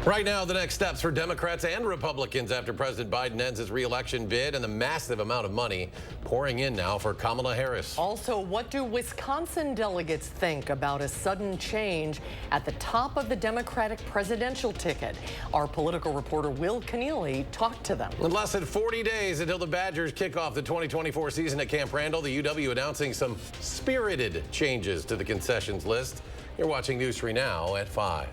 Right now, the next steps for Democrats and Republicans after President Biden ends his re-election bid and the massive amount of money pouring in now for Kamala Harris. Also, what do Wisconsin delegates think about a sudden change at the top of the Democratic presidential ticket? Our political reporter Will Keneally talked to them. In less than 40 days until the Badgers kick off the 2024 season at Camp Randall, the UW announcing some spirited changes to the concessions list. You're watching News 3 Now at 5.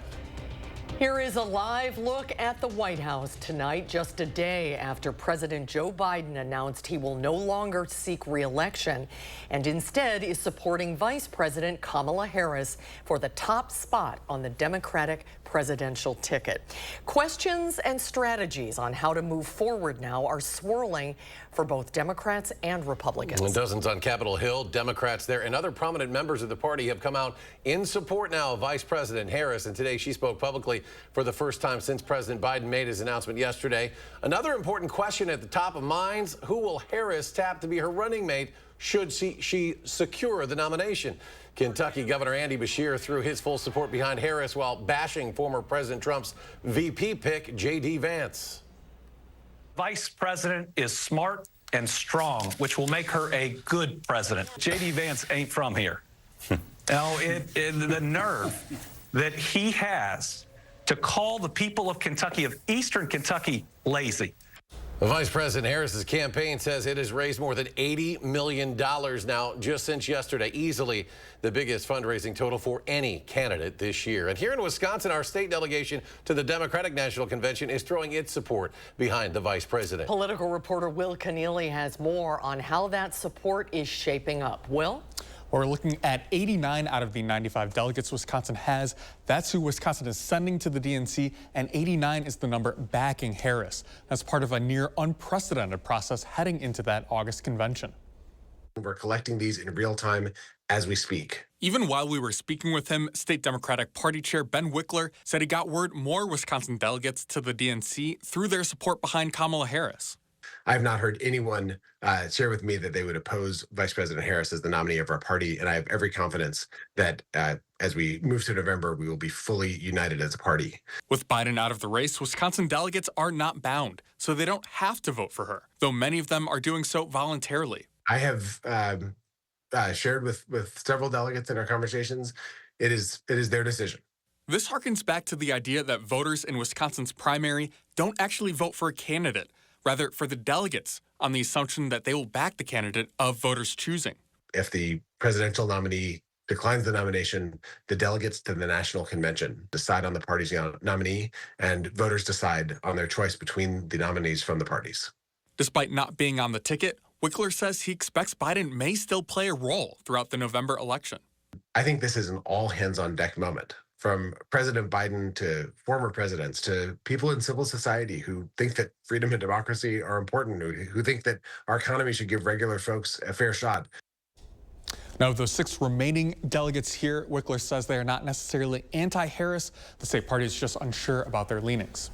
Here is a live look at the White House tonight, just a day after President Joe Biden announced he will no longer seek re-election and instead is supporting Vice President Kamala Harris for the top spot on the Democratic presidential ticket. Questions and strategies on how to move forward now are swirling for both Democrats and Republicans. And dozens on Capitol Hill, Democrats there and other prominent members of the party have come out in support now of Vice President Harris. And today she spoke publicly for the first time since President Biden made his announcement yesterday. Another important question at the top of minds: who will Harris tap to be her running mate should she secure the nomination? Kentucky Governor Andy Beshear threw his full support behind Harris while bashing former President Trump's VP pick, J.D. Vance. Vice President is smart and strong, which will make her a good president. J.D. Vance ain't from here. Now, the nerve that he has to call the people of Kentucky, of Eastern Kentucky, lazy. Vice President Harris's campaign says it has raised more than $80 million now just since yesterday, easily the biggest fundraising total for any candidate this year. And here in Wisconsin, our state delegation to the Democratic National Convention is throwing its support behind the vice president. Political reporter Will Keneally has more on how that support is shaping up. Will? We're looking at 89 out of the 95 delegates Wisconsin has. That's who Wisconsin is sending to the DNC, and 89 is the number backing Harris. That's part of a near unprecedented process heading into that August convention. We're collecting these in real time as we speak. Even while we were speaking with him, State Democratic Party Chair Ben Wickler said he got word more Wisconsin delegates to the DNC through their support behind Kamala Harris. I have not heard anyone share with me that they would oppose Vice President Harris as the nominee of our party, and I have every confidence that as we move to November, we will be fully united as a party. With Biden out of the race, Wisconsin delegates are not bound, so they don't have to vote for her, though many of them are doing so voluntarily. I have shared with several delegates in our conversations. It is their decision. This harkens back to the idea that voters in Wisconsin's primary don't actually vote for a candidate, rather for the delegates, on the assumption that they will back the candidate of voters choosing. If the presidential nominee declines the nomination, the delegates to the National Convention decide on the party's nominee, and voters decide on their choice between the nominees from the parties. Despite not being on the ticket, Wickler says he expects Biden may still play a role throughout the November election. I think this is an all-hands-on-deck moment. From President Biden to former presidents to people in civil society who think that freedom and democracy are important, who think that our economy should give regular folks a fair shot. Now, of those 6 remaining delegates here, Wickler says they are not necessarily anti-Harris. The state party is just unsure about their leanings.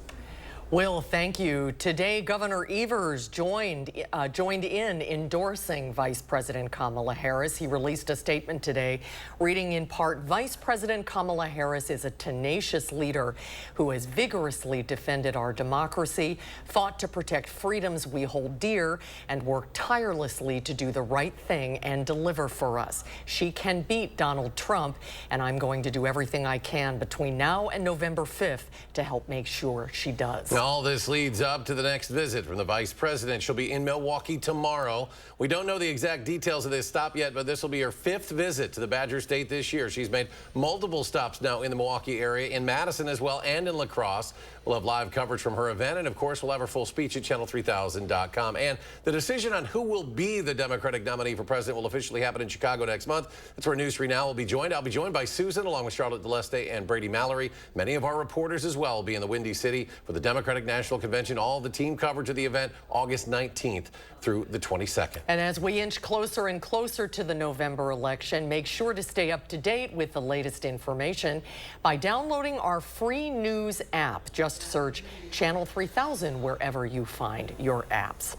Will, thank you. Today, Governor Evers joined in endorsing Vice President Kamala Harris. He released a statement today reading in part, Vice President Kamala Harris is a tenacious leader who has vigorously defended our democracy, fought to protect freedoms we hold dear, and worked tirelessly to do the right thing and deliver for us. She can beat Donald Trump, and I'm going to do everything I can between now and November 5th to help make sure she does. All this leads up to the next visit from the vice president. She'll be in Milwaukee tomorrow. We don't know the exact details of this stop yet, but this will be her 5th visit to the Badger State this year. She's made multiple stops now in the Milwaukee area, in Madison as well, and in La Crosse. We'll have live coverage from her event, and of course, we'll have her full speech at channel3000.com. And the decision on who will be the Democratic nominee for president will officially happen in Chicago next month. That's where News 3 Now will be joined. I'll be joined by Susan, along with Charlotte DeLeste and Brady Mallory. Many of our reporters as well will be in the Windy City for the Democratic National Convention. All the team coverage of the event, August 19th through the 22nd. And as we inch closer and closer to the November election, make sure to stay up to date with the latest information by downloading our free news app. Just search Channel 3000 wherever you find your apps.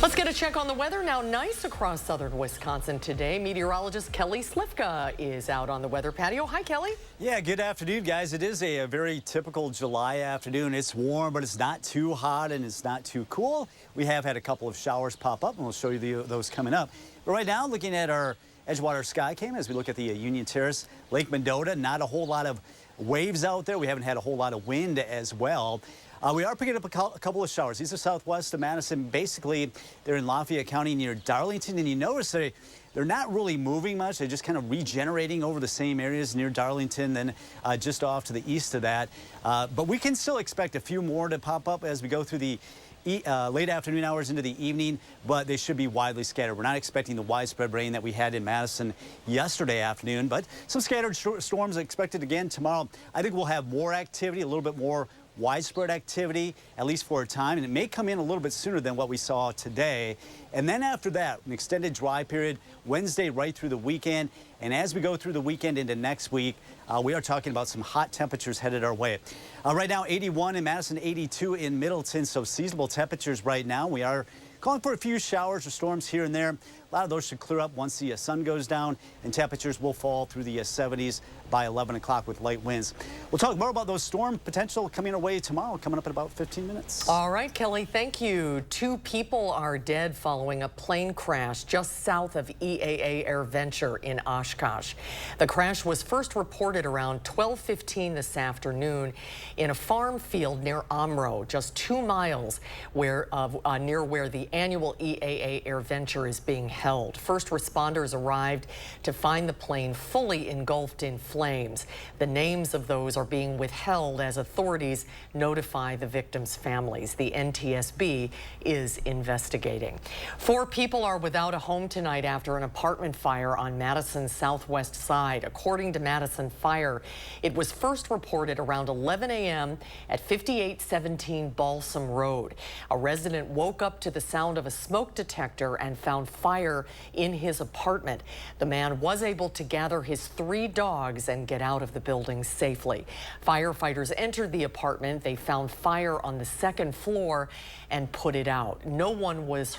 Let's get a check on the weather now. Nice across southern Wisconsin today. Meteorologist Kelly Slifka is out on the weather patio. Hi, Kelly. Yeah, good afternoon, guys. It is a very typical July afternoon. It's warm, but it's not too hot and it's not too cool. We have had a couple of showers pop up, and we'll show you those coming up. But right now, looking at our Edgewater sky cam as we look at the Union Terrace, Lake Mendota, not a whole lot of waves out there. We haven't had a whole lot of wind as well. We are picking up a couple of showers. These are southwest of Madison. Basically, they're in Lafayette County near Darlington, and you notice they're not really moving much. They're just kind of regenerating over the same areas near Darlington, then just off to the east of that. But we can still expect a few more to pop up as we go through the late afternoon hours into the evening, but they should be widely scattered. We're not expecting the widespread rain that we had in Madison yesterday afternoon, but some scattered storms expected again tomorrow. I think we'll have more activity, a little bit more widespread activity, at least for a time, and it may come in a little bit sooner than what we saw today. And then after that, an extended dry period, Wednesday right through the weekend. And as we go through the weekend into next week, we are talking about some hot temperatures headed our way. Right now, 81 in Madison, 82 in Middleton, so seasonable temperatures right now. We are calling for a few showers or storms here and there. A lot of those should clear up once the sun goes down, and temperatures will fall through the 70s by 11 o'clock with light winds. We'll talk more about those storm potential coming our way tomorrow, coming up in about 15 minutes. All right, Kelly, thank you. 2 people are dead following a plane crash just south of EAA Air Venture in Oshkosh. The crash was first reported around 12:15 this afternoon in a farm field near Omro, just 2 miles near where the annual EAA Air Venture is being held. First responders arrived to find the plane fully engulfed in flames. The names of those are being withheld as authorities notify the victims' families. The NTSB is investigating. 4 people are without a home tonight after an apartment fire on Madison's southwest side. According to Madison Fire, it was first reported around 11 a.m. at 5817 Balsam Road. A resident woke up to the sound of a smoke detector and found fire in his apartment. The man was able to gather his 3 dogs and get out of the building safely. Firefighters entered the apartment. They found fire on the 2nd floor and put it out. No one was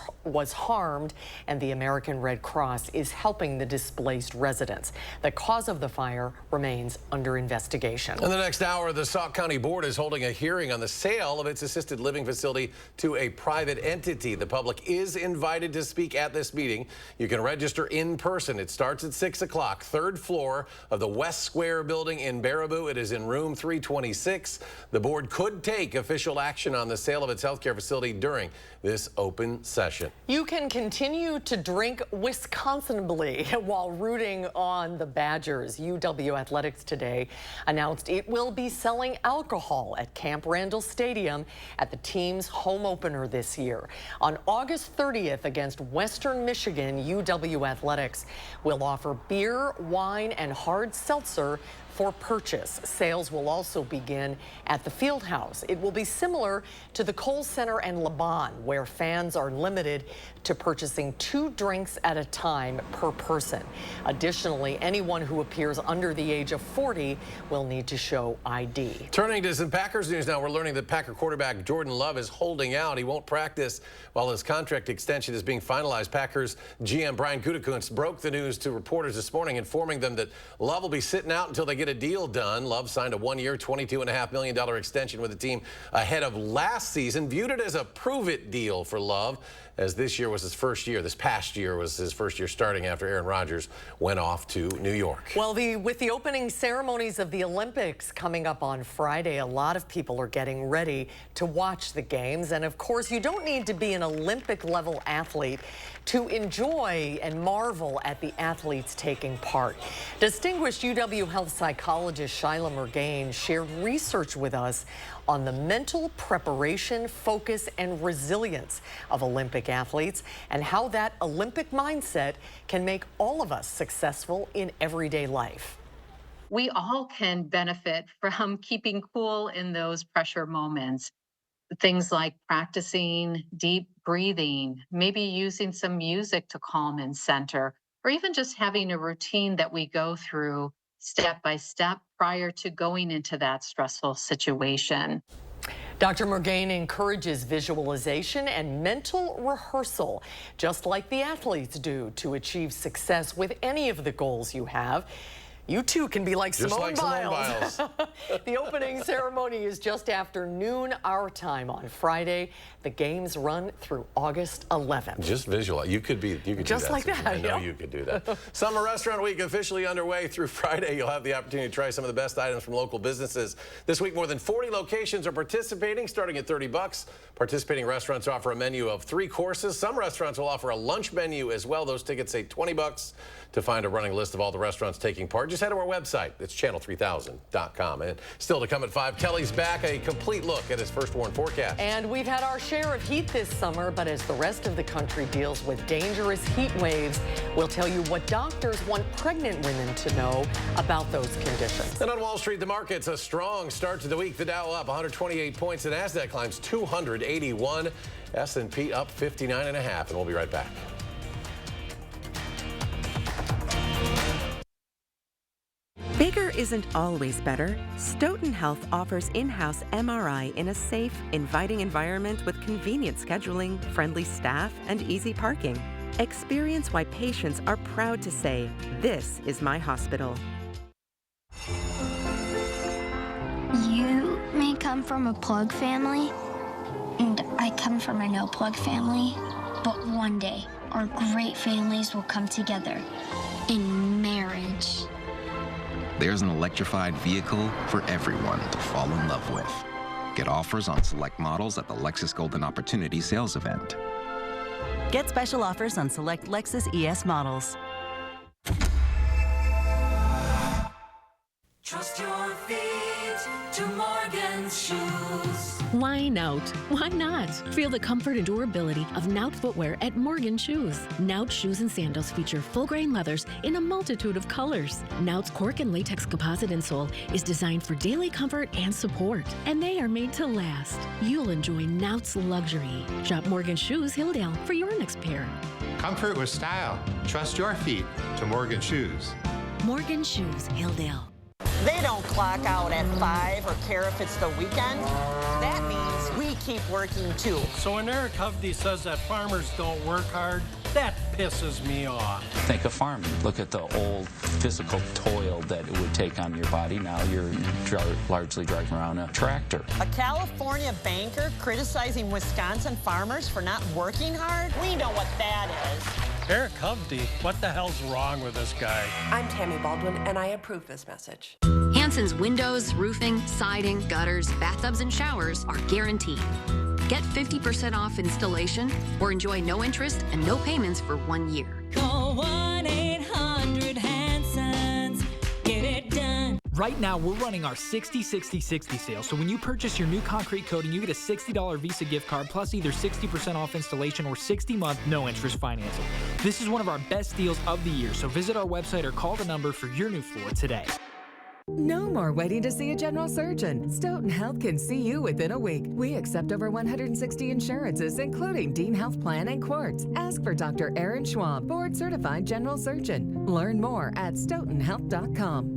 harmed, and the American Red Cross is helping the displaced residents. The cause of the fire remains under investigation. In the next hour, the Sauk County Board is holding a hearing on the sale of its assisted living facility to a private entity. The public is invited to speak at this meeting. You can register in person. It starts at 6 o'clock, 3rd floor of the West Square building in Baraboo. It is in room 326. The board could take official action on the sale of its healthcare facility during this open session. You can continue to drink Wisconsinably while rooting on the Badgers. UW Athletics today announced it will be selling alcohol at Camp Randall Stadium at the team's home opener this year. On August 30th against Western Michigan, UW Athletics will offer beer, wine, and hard seltzer for purchase. Sales will also begin at the Fieldhouse. It will be similar to the Kohl Center and Laban, where fans are limited to purchasing 2 drinks at a time per person. Additionally, anyone who appears under the age of 40 will need to show ID. Turning to some Packers news now, we're learning that Packer quarterback Jordan Love is holding out. He won't practice while his contract extension is being finalized. Packers GM Brian Gutekunst broke the news to reporters this morning, informing them that Love will be sitting out until they get a deal done. Love signed a 1-year, $22.5 million extension with the team ahead of last season. Viewed it as a prove-it deal for Love, as this year was his first year. This past year was his first year starting after Aaron Rodgers went off to New York. Well, with the opening ceremonies of the Olympics coming up on Friday, a lot of people are getting ready to watch the games. And of course, you don't need to be an Olympic-level athlete to enjoy and marvel at the athletes taking part. Distinguished UW Health psychologist Shyla Murgain shared research with us on the mental preparation, focus, and resilience of Olympic athletes and how that Olympic mindset can make all of us successful in everyday life. We all can benefit from keeping cool in those pressure moments. Things like practicing deep breathing, maybe using some music to calm and center, or even just having a routine that we go through step by step prior to going into that stressful situation. Dr. Murgain encourages visualization and mental rehearsal, just like the athletes do, to achieve success with any of the goals you have. You too can be like Just Simone like Simone Biles. The opening ceremony is just after noon our time on Friday. The games run through August 11th. Just visualize. You could do Just that. like that, I know yeah. you could do that. Summer Restaurant Week officially underway through Friday. You'll have the opportunity to try some of the best items from local businesses. This week, more than 40 locations are participating, starting at $30. Participating restaurants offer a menu of 3 courses. Some restaurants will offer a lunch menu as well. Those tickets say $20. To find a running list of all the restaurants taking part, just head to our website. It's channel3000.com. And still to come at 5, Kelly's back. A complete look at his first warn forecast. And we've had our share of heat this summer, but as the rest of the country deals with dangerous heat waves, we'll tell you what doctors want pregnant women to know about those conditions. And on Wall Street, the market's a strong start to the week. The Dow up 128 points. The Nasdaq climbs 281. S&P up 59.5. And we'll be right back. Bigger isn't always better. Stoughton Health offers in-house MRI in a safe, inviting environment with convenient scheduling, friendly staff, and easy parking. Experience why patients are proud to say, "This is my hospital." You may come from a plug family, and I come from a no-plug family, but one day our great families will come together in marriage. There's an electrified vehicle for everyone to fall in love with. Get offers on select models at the Lexus Golden Opportunity Sales Event. Get special offers on select Lexus ES models. Trust your feet to Morgan's shoes. Why Nout? Why not? Feel the comfort and durability of Nout footwear at Morgan Shoes. Nout shoes and sandals feature full-grain leathers in a multitude of colors. Nout's cork and latex composite insole is designed for daily comfort and support, and they are made to last. You'll enjoy Nout's luxury. Shop Morgan Shoes Hilldale for your next pair. Comfort with style. Trust your feet to Morgan Shoes. Morgan Shoes Hilldale. They don't clock out at 5 or care if it's the weekend. That means we keep working too. So when Eric Hovde says that farmers don't work hard, that pisses me off. Think of farming. Look at the old physical toil that it would take on your body. Now you're largely driving around a tractor. A California banker criticizing Wisconsin farmers for not working hard? We know what that is. Eric Hovde, what the hell's wrong with this guy? I'm Tammy Baldwin, and I approve this message. Hanson's windows, roofing, siding, gutters, bathtubs, and showers are guaranteed. Get 50% off installation or enjoy no interest and no payments for 1 year. Call 1-800-Hansons. Get it done. Right now, we're running our 60-60-60 sale. So when you purchase your new concrete coating, you get a $60 Visa gift card plus either 60% off installation or 60-month no-interest financing. This is one of our best deals of the year. So visit our website or call the number for your new floor today. No more waiting to see a general surgeon. Stoughton Health can see you within a week. We accept over 160 insurances, including Dean Health Plan and Quartz. Ask for Dr. Aaron Schwab, board-certified general surgeon. Learn more at stoughtonhealth.com.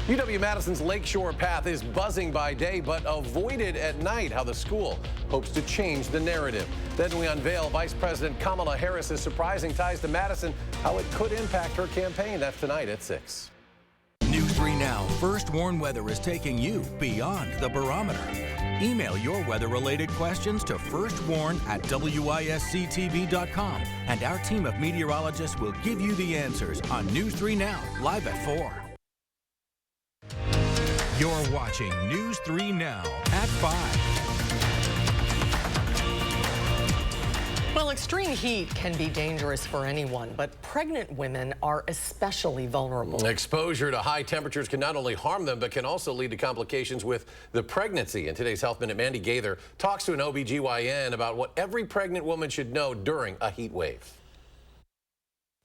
UW-Madison's Lakeshore Path is buzzing by day, but avoided at night. How the school hopes to change the narrative. Then we unveil Vice President Kamala Harris's surprising ties to Madison, how it could impact her campaign. That's tonight at 6. News 3 Now First Warn Weather is taking you beyond the barometer. Email your weather-related questions to firstwarn@wisctv.com, and our team of meteorologists will give you the answers on News 3 Now, live at 4. You're watching News 3 Now at 5. Well, extreme heat can be dangerous for anyone, but pregnant women are especially vulnerable. Exposure to high temperatures can not only harm them, but can also lead to complications with the pregnancy. In today's Health Minute, Mandy Gaither talks to an OBGYN about what every pregnant woman should know during a heat wave.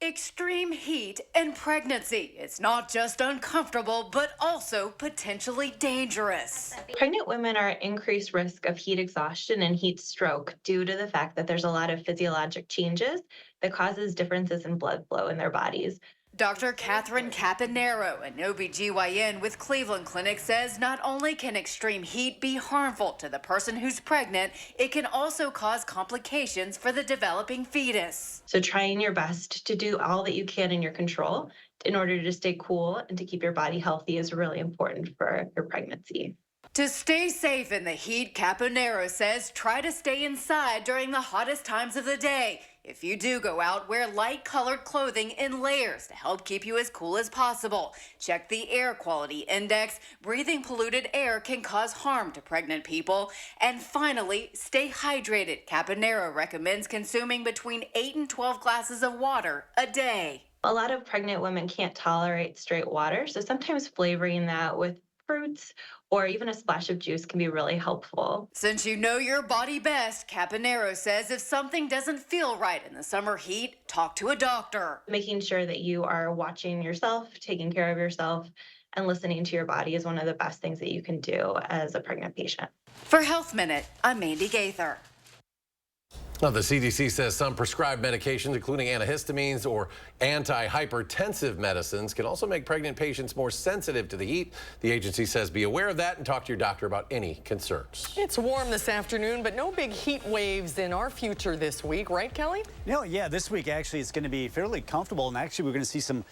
Extreme heat and pregnancy. It's not just uncomfortable, but also potentially dangerous. Pregnant women are at increased risk of heat exhaustion and heat stroke due to the fact that there's a lot of physiologic changes that causes differences in blood flow in their bodies. Dr. Catherine Caponero, an OBGYN with Cleveland Clinic, says not only can extreme heat be harmful to the person who's pregnant, it can also cause complications for the developing fetus. So trying your best to do all that you can in your control in order to stay cool and to keep your body healthy is really important for your pregnancy. To stay safe in the heat, Caponero says try to stay inside during the hottest times of the day. If you do go out, wear light-colored clothing in layers to help keep you as cool as possible. Check the air quality index. Breathing polluted air can cause harm to pregnant people. And finally, stay hydrated. Caponero recommends consuming between 8 and 12 glasses of water a day. A lot of pregnant women can't tolerate straight water, so sometimes flavoring that with fruits or even a splash of juice can be really helpful. Since you know your body best, Caponero says if something doesn't feel right in the summer heat, talk to a doctor. Making sure that you are watching yourself, taking care of yourself, and listening to your body is one of the best things that you can do as a pregnant patient. For Health Minute, I'm Mandy Gaither. Now, the CDC says some prescribed medications, including antihistamines or antihypertensive medicines, can also make pregnant patients more sensitive to the heat. The agency says be aware of that and talk to your doctor about any concerns. It's warm this afternoon, but no big heat waves in our future this week, right, Kelly? No, yeah, this week actually it's going to be fairly comfortable, and actually we're going to see some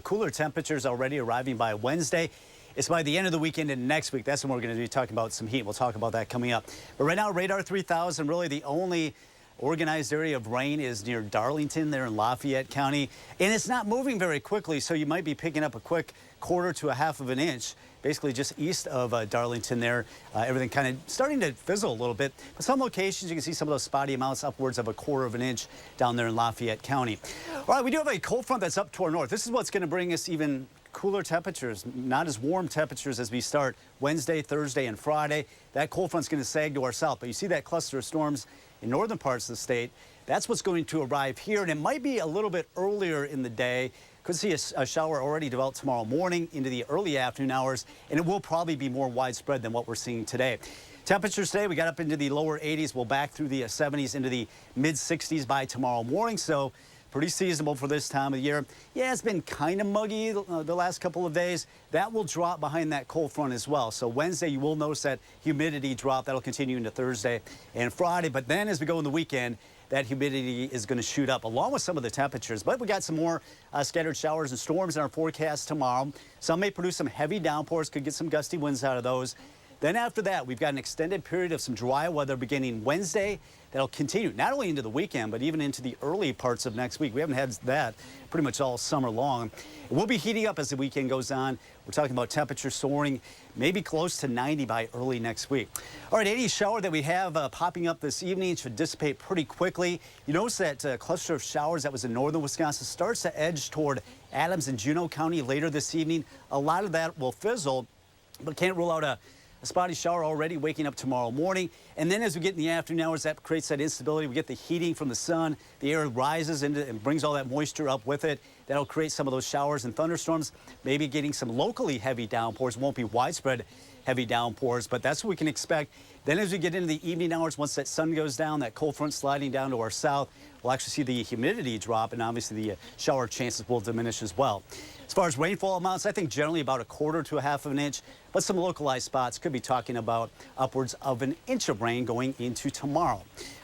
cooler temperatures already arriving by Wednesday. It's by the end of the weekend and next week. That's when we're going to be talking about some heat. We'll talk about that coming up. But right now, radar 3000, really the only organized area of rain is near Darlington there in Lafayette County, and it's not moving very quickly, so you might be picking up a quick quarter to a half of an inch, basically just east of Darlington there. Everything kind of starting to fizzle a little bit, but some locations you can see some of those spotty amounts upwards of a quarter of an inch down there in Lafayette County. All right, we do have a cold front that's up to our north. This is what's going to bring us even cooler temperatures, not as warm temperatures as we start Wednesday, Thursday, and Friday. That cold front's going to sag to our south, but you see that cluster of storms in northern parts of the state. That's what's going to arrive here, and it might be a little bit earlier in the day. Could see a shower already develop tomorrow morning into the early afternoon hours, and it will probably be more widespread than what we're seeing today. Temperatures today, we got up into the lower 80s. We'll back through the 70s into the mid 60s by tomorrow morning, so pretty seasonable for this time of year. Yeah, it's been kind of muggy the last couple of days. That will drop behind that cold front as well. So Wednesday, you will notice that humidity drop. That'll continue into Thursday and Friday. But then as we go in the weekend, that humidity is going to shoot up along with some of the temperatures. But we got some more scattered showers and storms in our forecast tomorrow. Some may produce some heavy downpours, could get some gusty winds out of those. Then after that, we've got an extended period of some dry weather beginning Wednesday. That'll continue not only into the weekend, but even into the early parts of next week. We haven't had that pretty much all summer long. It will be heating up as the weekend goes on. We're talking about temperatures soaring, maybe close to 90 by early next week. All right, any shower that we have popping up this evening should dissipate pretty quickly. You notice that cluster of showers that was in northern Wisconsin starts to edge toward Adams and Juneau County later this evening. A lot of that will fizzle, but can't rule out a spotty shower already waking up tomorrow morning. And then as we get in the afternoon hours, that creates that instability. We get the heating from the sun. The air rises into and brings all that moisture up with it. That'll create some of those showers and thunderstorms, maybe getting some locally heavy downpours. Won't be widespread heavy downpours, but that's what we can expect. Then as we get into the evening hours, once that sun goes down, that cold front sliding down to our south, we'll actually see the humidity drop, and obviously the shower chances will diminish as well. As far as rainfall amounts, I think generally about a quarter to a half of an inch, but some localized spots could be talking about upwards of an inch of rain going into tomorrow.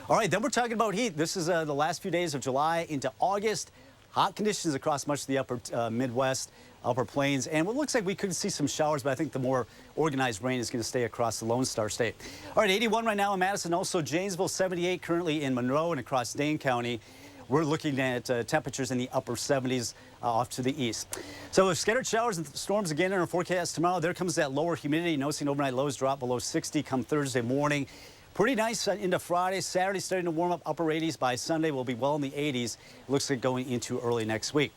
All right, then we're talking about heat. This is the last few days of July into August. Hot conditions across much of the upper Midwest, upper plains, and it looks like we could see some showers, but I think the more organized rain is going to stay across the Lone Star State. All right, 81 right now in Madison, also Janesville, 78 currently in Monroe and across Dane County. We're looking at temperatures in the upper 70s off to the east. So scattered showers and storms again in our forecast tomorrow. There comes that lower humidity. Noticing overnight lows drop below 60 come Thursday morning. Pretty nice into Friday. Saturday starting to warm up upper 80s. By Sunday, we'll be well in the 80s. It looks like going into early next week.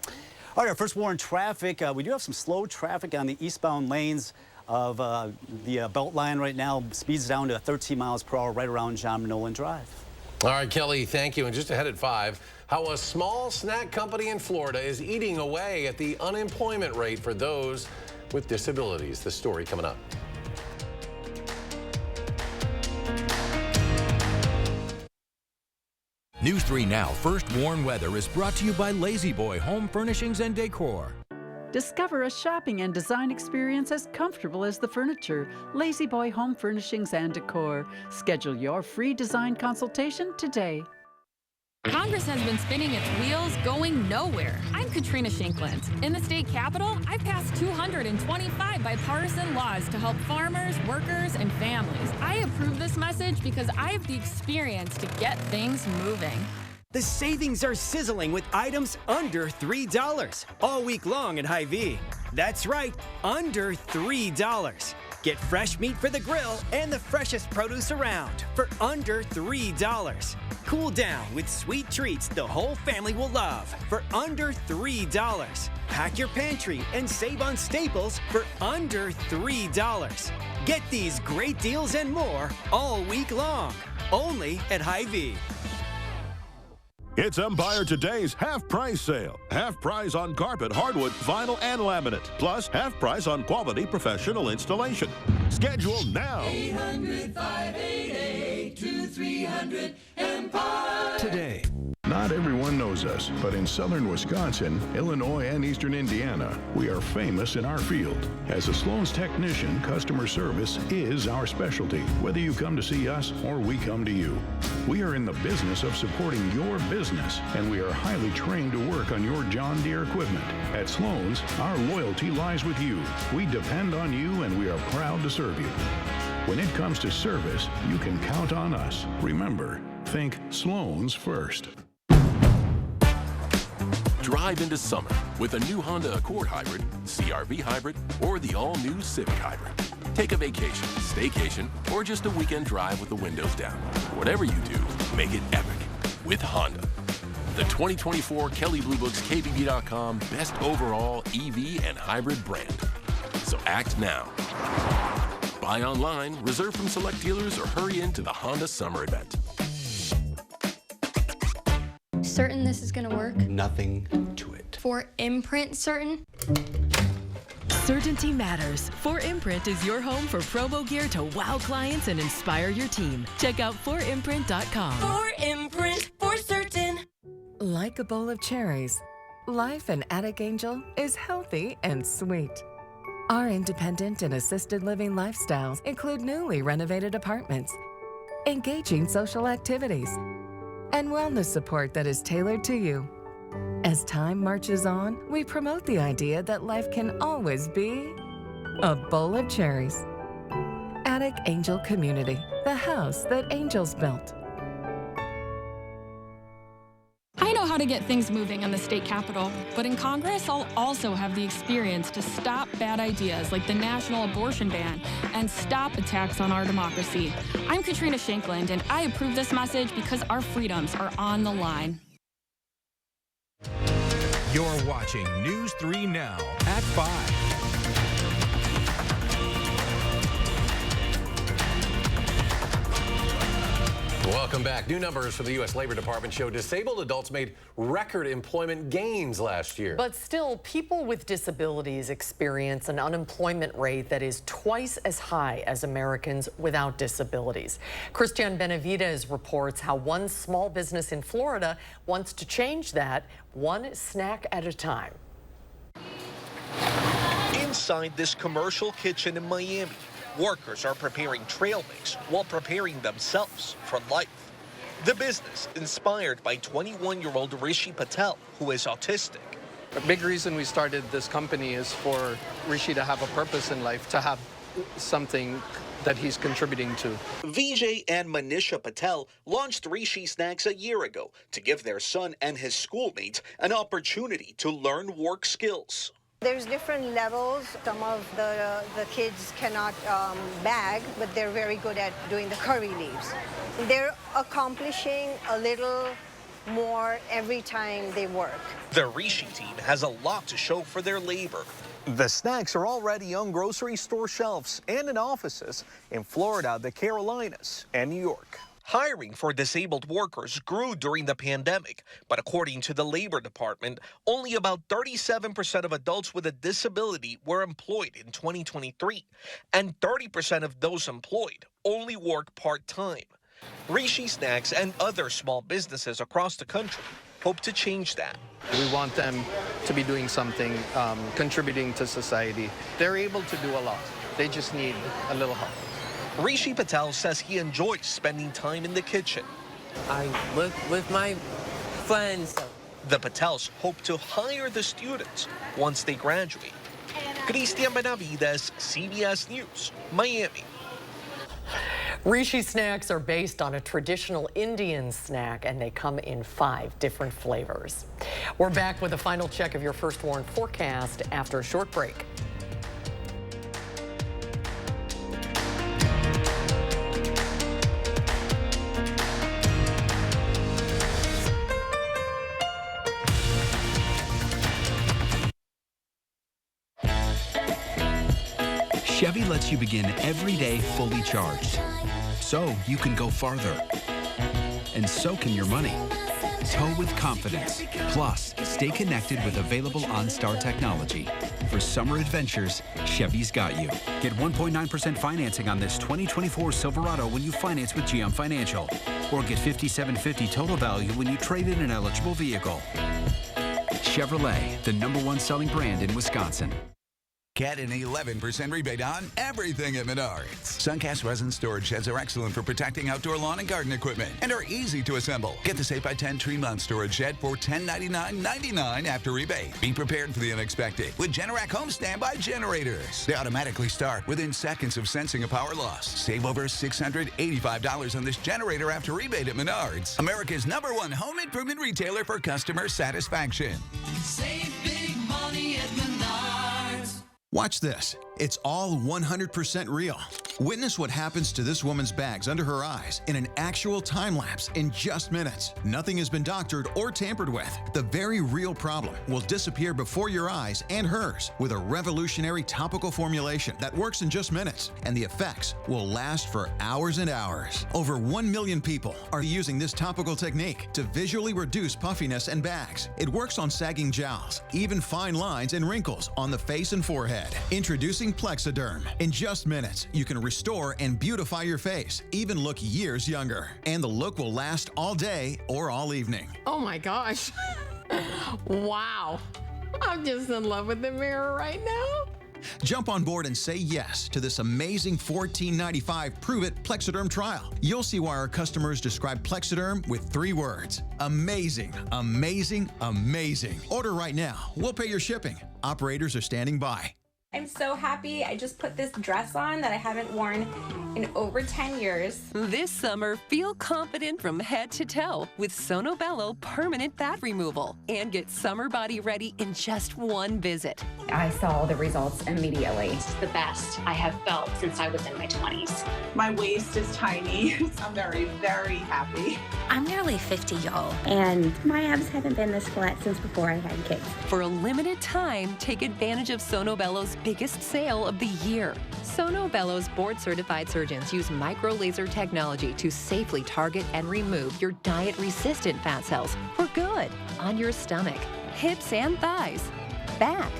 All right, our first warning traffic. We do have some slow traffic on the eastbound lanes of the Beltline right now. Speeds down to 13 miles per hour right around John Nolan Drive. All right, Kelly, thank you. And just ahead at 5, how a small snack company in Florida is eating away at the unemployment rate for those with disabilities. The story coming up. News 3 Now First Warn Weather is brought to you by Lazy Boy Home Furnishings and Decor. Discover a shopping and design experience as comfortable as the furniture. Lazy Boy Home Furnishings and Decor. Schedule your free design consultation today. Congress has been spinning its wheels, going nowhere. I'm Katrina Shankland. In the state capitol, I've passed 225 bipartisan laws to help farmers, workers, and families. I approve this message because I have the experience to get things moving. The savings are sizzling with items under $3 all week long at Hy-Vee. That's right, under $3. Get fresh meat for the grill and the freshest produce around for under $3. Cool down with sweet treats the whole family will love for under $3. Pack your pantry and save on staples for under $3. Get these great deals and more all week long, only at Hy-Vee. It's Empire Today's half-price sale. Half price on carpet, hardwood, vinyl, and laminate. Plus, half price on quality professional installation. Schedule now. 800-588-2300 Empire. Today. Not everyone knows us, but in southern Wisconsin, Illinois, and eastern Indiana, we are famous in our field. As a Sloan's technician, customer service is our specialty, whether you come to see us or we come to you. We are in the business of supporting your business, and we are highly trained to work on your John Deere equipment. At Sloan's, our loyalty lies with you. We depend on you, and we are proud to serve you. When it comes to service, you can count on us. Remember, think Sloan's first. Drive into summer with a new Honda Accord Hybrid, CR-V Hybrid, or the all-new Civic Hybrid. Take a vacation, staycation, or just a weekend drive with the windows down. Whatever you do, make it epic with Honda. The 2024 Kelley Blue Book's KBB.com Best Overall EV and Hybrid Brand. So act now. Buy online, reserve from select dealers, or hurry into the Honda Summer Event. Certain this is gonna work? Nothing to it. For imprint certain? Certainty matters. 4imprint is your home for promo gear to wow clients and inspire your team. Check out 4imprint.com. 4imprint, for certain. Like a bowl of cherries, life in Attic Angel is healthy and sweet. Our independent and assisted living lifestyles include newly renovated apartments, engaging social activities, and wellness support that is tailored to you. As time marches on, we promote the idea that life can always be a bowl of cherries. Attic Angel Community, the house that angels built. I know how to get things moving in the state capitol, but in Congress, I'll also have the experience to stop bad ideas like the national abortion ban and stop attacks on our democracy. I'm Katrina Shankland, and I approve this message because our freedoms are on the line. You're watching News 3 Now at 5. Welcome back. New numbers from the U.S. Labor Department show disabled adults made record employment gains last year. But still, people with disabilities experience an unemployment rate that is twice as high as Americans without disabilities. Christian Benavidez reports how one small business in Florida wants to change that, one snack at a time. Inside this commercial kitchen in Miami, workers are preparing trail mix while preparing themselves for life. The business inspired by 21-year-old Rishi Patel, who is autistic. A big reason we started this company is for Rishi to have a purpose in life, to have something that he's contributing to. Vijay and Manisha Patel launched Rishi Snacks a year ago to give their son and his schoolmates an opportunity to learn work skills. There's different levels. Some of the kids cannot bag, but they're very good at doing the curry leaves. They're accomplishing a little more every time they work. The Rishi team has a lot to show for their labor. The snacks are already on grocery store shelves and in offices in Florida, the Carolinas, and New York. Hiring for disabled workers grew during the pandemic, but according to the Labor Department, only about 37% of adults with a disability were employed in 2023, and 30% of those employed only work part-time. Rishi Snacks and other small businesses across the country hope to change that. We want them to be doing something, contributing to society. They're able to do a lot. They just need a little help. Rishi Patel says he enjoys spending time in the kitchen. I live with my fun. So The Patels hope to hire the students once they graduate. Cristian Benavides, CBS News, Miami. Rishi snacks are based on a traditional Indian snack, and they come in 5 different flavors. We're back with a final check of your First Warn forecast after a short break. Chevy lets you begin every day fully charged, so you can go farther. And so can your money. Tow with confidence. Plus, stay connected with available OnStar technology. For summer adventures, Chevy's got you. Get 1.9% financing on this 2024 Silverado when you finance with GM Financial. Or get $5,750 total value when you trade in an eligible vehicle. Chevrolet, the #1 selling brand in Wisconsin. Get an 11% rebate on everything at Menards. Suncast resin storage sheds are excellent for protecting outdoor lawn and garden equipment and are easy to assemble. Get the 8x10 tree mount storage shed for $1099.99 after rebate. Be prepared for the unexpected with Generac home standby generators. They automatically start within seconds of sensing a power loss. Save over $685 on this generator after rebate at Menards, America's #1 home improvement retailer for customer satisfaction. Save big money at Menards. Watch this. It's all 100% real. Witness what happens to this woman's bags under her eyes in an actual time lapse in just minutes. Nothing has been doctored or tampered with. The very real problem will disappear before your eyes and hers with a revolutionary topical formulation that works in just minutes, and the effects will last for hours and hours. Over 1 million people are using this topical technique to visually reduce puffiness and bags. It works on sagging jowls, even fine lines and wrinkles on the face and forehead. Introducing Plexiderm. In just minutes, you can restore and beautify your face, even look years younger. And the look will last all day or all evening. Oh my gosh. Wow. I'm just in love with the mirror right now. Jump on board and say yes to this amazing $14.95 Prove It Plexiderm trial. You'll see why our customers describe Plexiderm with 3 words. Amazing, amazing, amazing. Order right now. We'll pay your shipping. Operators are standing by. I'm so happy. I just put this dress on that I haven't worn in over 10 years. This summer, feel confident from head to toe with Sono Bello Permanent Fat Removal and get summer body ready in just 1 visit. I saw the results immediately. It's the best I have felt since I was in my 20s. My waist is tiny. I'm very, very happy. I'm nearly 50, y'all, and my abs haven't been this flat since before I had kids. For a limited time, take advantage of Sono Bello's biggest sale of the year. Sono Bello's board-certified surgeons use micro-laser technology to safely target and remove your diet-resistant fat cells for good on your stomach, hips and thighs, back,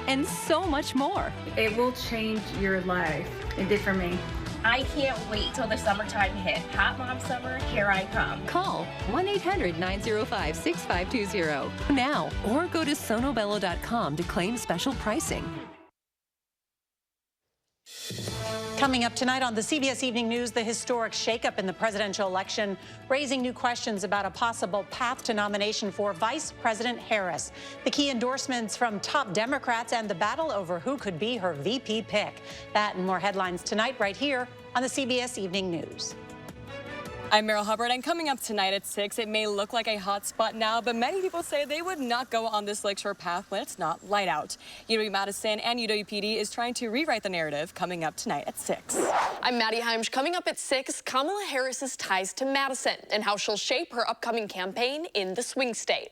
and so much more. It will change your life. It did for me. I can't wait till the summertime hit. Hot Mom Summer, here I come. Call 1-800-905-6520 now or go to sonobello.com to claim special pricing. Coming up tonight on the CBS Evening News, the historic shakeup in the presidential election, raising new questions about a possible path to nomination for Vice President Harris, the key endorsements from top Democrats, and the battle over who could be her VP pick. That and more headlines tonight right here on the CBS Evening News. I'm Meryl Hubbard, and coming up tonight at 6, it may look like a hot spot now, but many people say they would not go on this lakeshore path when it's not light out. UW-Madison and UW-PD is trying to rewrite the narrative, coming up tonight at 6. I'm Maddie Heimsch. Coming up at 6, Kamala Harris's ties to Madison and how she'll shape her upcoming campaign in the swing state.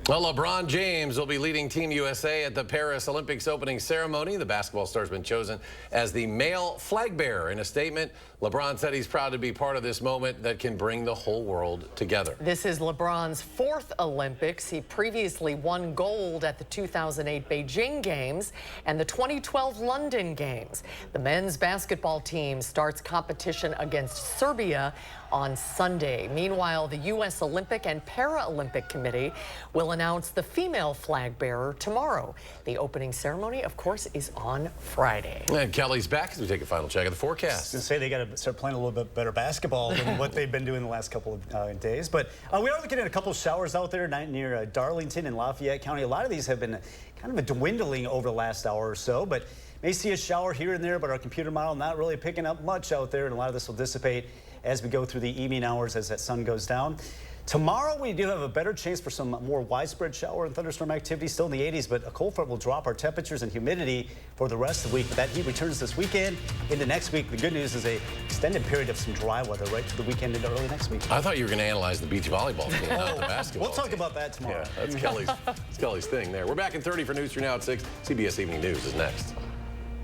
Well, LeBron James will be leading Team USA at the Paris Olympics opening ceremony. The basketball star's been chosen as the male flag bearer. In a statement, LeBron said he's proud to be part of this moment that can bring the whole world together. This is LeBron's 4th Olympics. He previously won gold at the 2008 Beijing Games and the 2012 London Games. The men's basketball team starts competition against Serbia on Sunday. Meanwhile, the U.S. Olympic and Paralympic Committee will announce the female flag bearer tomorrow. The opening ceremony, of course, is on Friday. And Kelly's back as we take a final check of the I forecast. was going to say they got to start playing a little bit better basketball than what they've been doing the last couple of days. But we are looking at a couple of showers out there near Darlington and Lafayette County. A lot of these have been kind of dwindling over the last hour or so, but may see a shower here and there, but our computer model not really picking up much out there, and a lot of this will dissipate as we go through the evening hours as that sun goes down. Tomorrow, we do have a better chance for some more widespread shower and thunderstorm activity, still in the 80s, but a cold front will drop our temperatures and humidity for the rest of the week. But that heat returns this weekend into next week. The good news is a extended period of some dry weather right to the weekend into early next week. I thought you were going to analyze the beach volleyball team, not the basketball We'll talk about that tomorrow. Yeah, that's Kelly's thing there. We're back in 30 for News 3 Now at 6. CBS Evening News is next.